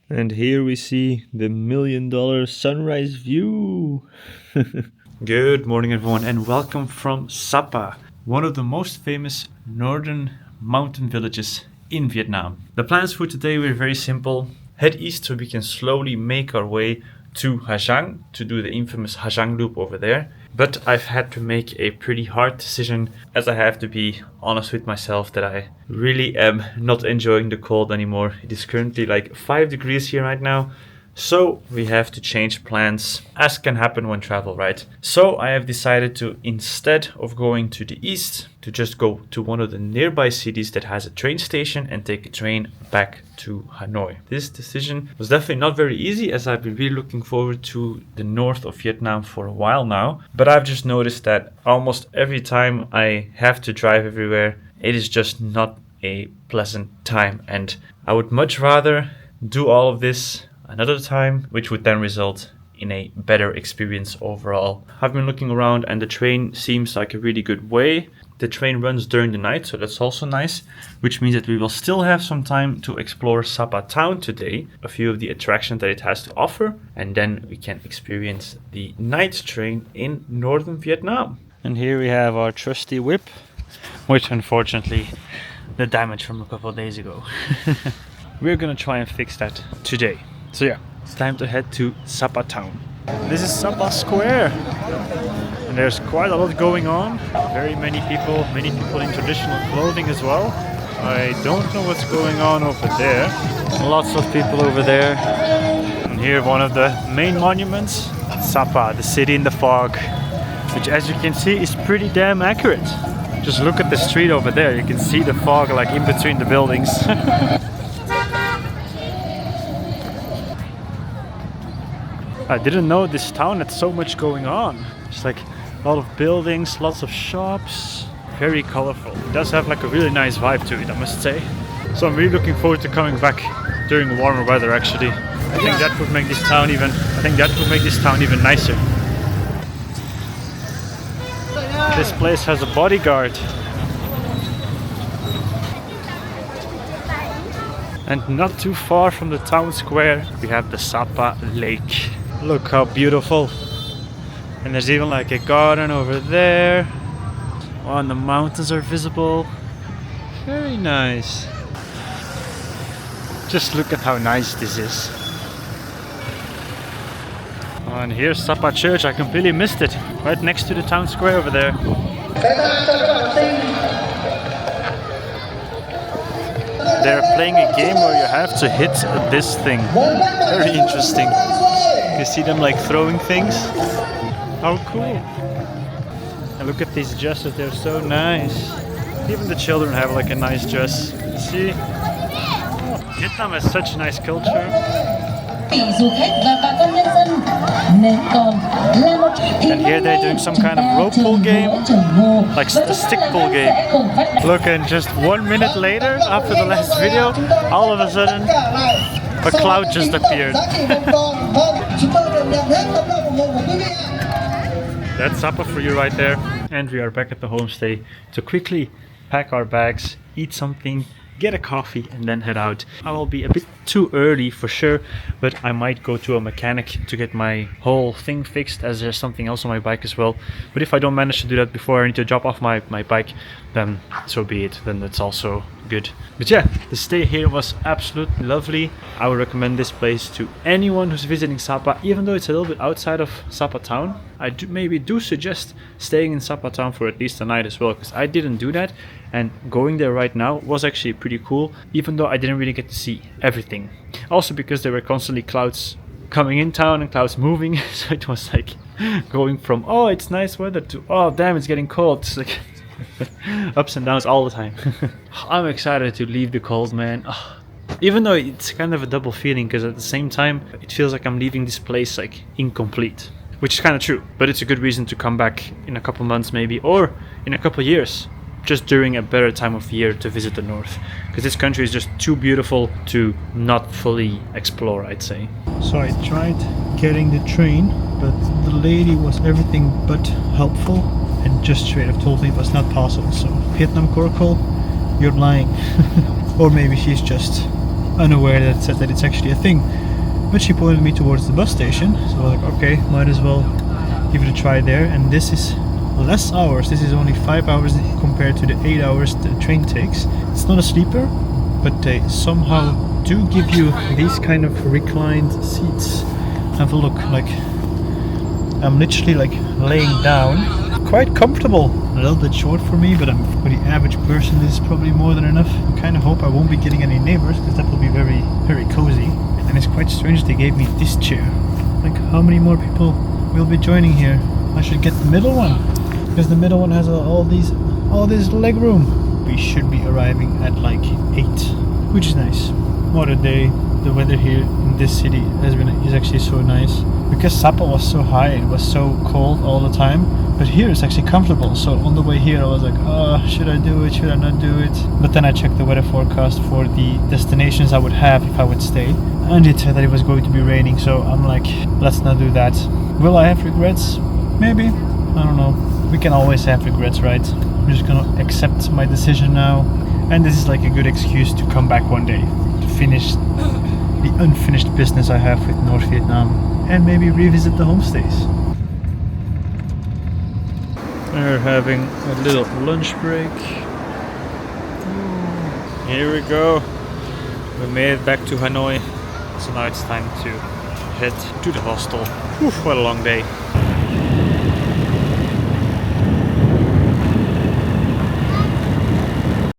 And here we see the $1 million sunrise view. Good morning everyone and welcome from Sapa, one of the most famous northern mountain villages in Vietnam. The plans for today were very simple. Head east so we can slowly make our way to Ha Giang to do the infamous Ha Giang loop over there. But I've had to make a pretty hard decision, as I have to be honest with myself that I really am not enjoying the cold anymore. It is currently like 5 degrees here right now. So we have to change plans, as can happen when travel, right? So I have decided to, instead of going to the east, to just go to one of the nearby cities that has a train station and take a train back to Hanoi. This decision was definitely not very easy, as I've been really looking forward to the north of Vietnam for a while now. But I've just noticed that almost every time I have to drive everywhere, it is just not a pleasant time. And I would much rather do all of this another time, which would then result in a better experience overall. I've been looking around and the train seems like a really good way. The train runs during the night, so that's also nice, which means that we will still have some time to explore Sapa Town today, a few of the attractions that it has to offer, and then we can experience the night train in northern Vietnam. And here we have our trusty whip, which unfortunately the damage from a couple of days ago. We're gonna try and fix that today. So yeah, it's time to head to Sapa Town. This is Sapa Square, and there's quite a lot going on. Very many people in traditional clothing as well. I don't know what's going on over there. Lots of people over there. And here one of the main monuments, Sapa, the city in the fog, which as you can see is pretty damn accurate. Just look at the street over there, you can see the fog like in between the buildings. I didn't know this town had so much going on. It's like a lot of buildings, lots of shops, very colorful. It does have like a really nice vibe to it, I must say. So I'm really looking forward to coming back during warmer weather actually. I think that would make this town even nicer. This place has a bodyguard. And not too far from the town square, we have the Sapa Lake. Look how beautiful. And there's even like a garden over there. Oh, and the mountains are visible. Very nice. Just look at how nice this is. Oh, and here's Sapa Church. I completely missed it. Right next to the town square over there. They're playing a game where you have to hit this thing. Very interesting. You see them like throwing things. How cool. And look at these dresses, they're so nice. Even the children have like a nice dress. You see? Vietnam has such a nice culture. And here they're doing some kind of rope pull game, like a stick pull game. Look, and just 1 minute later, after the last video, all of a sudden, a cloud just appeared. That's Sapa for you right there. And we are back at the homestay to quickly pack our bags, eat something, get a coffee and then head out. I will be a bit too early for sure, but I might go to a mechanic to get my whole thing fixed, as there's something else on my bike as well. But if I don't manage to do that before I need to drop off my bike, then so be it, then that's also good. But yeah, the stay here was absolutely lovely. I would recommend this place to anyone who's visiting Sapa, even though it's a little bit outside of Sapa Town. I maybe do suggest staying in Sapa Town for at least a night as well, because I didn't do that, and going there right now was actually pretty cool, even though I didn't really get to see everything. Also because there were constantly clouds coming in town and clouds moving, so it was like going from oh it's nice weather to oh damn it's getting cold. It's like ups and downs all the time. I'm excited to leave the cold, man. Even though it's kind of a double feeling, because at the same time it feels like I'm leaving this place like incomplete, which is kind of true, but it's a good reason to come back in a couple months maybe, or in a couple years, just during a better time of year to visit the north, because this country is just too beautiful to not fully explore, I'd say. So I tried getting the train, but the lady was everything but helpful and just straight up told me it was not possible. So Vietnam Corkle, you're lying. Or maybe she's just unaware that it said that it's actually a thing. But she pointed me towards the bus station, so I was like, okay, might as well give it a try there. And this is less hours. This is only 5 hours compared to the 8 hours the train takes. It's not a sleeper, but they somehow do give you these kind of reclined seats. Have a look, like I'm literally like laying down, quite comfortable. A little bit short for me, but for the average person this is probably more than enough. I kind of hope I won't be getting any neighbors, because that will be very, very cozy. And it's quite strange they gave me this chair. Like, how many more people will be joining here? I should get the middle one, because the middle one has all this leg room. We should be arriving at like 8, which is nice. What a day. The weather here in this city is actually so nice. Because Sapa was so high, it was so cold all the time. But here it's actually comfortable. So on the way here I was like, oh, should I do it? Should I not do it? But then I checked the weather forecast for the destinations I would have if I would stay. And it said that it was going to be raining. So I'm like, let's not do that. Will I have regrets? Maybe. I don't know. We can always have regrets, right? I'm just gonna accept my decision now. And this is like a good excuse to come back one day. To finish the unfinished business I have with North Vietnam. And maybe revisit the homestays. We're having a little lunch break. Here we go. We made it back to Hanoi. So now it's time to head to the hostel. Whew, what a long day.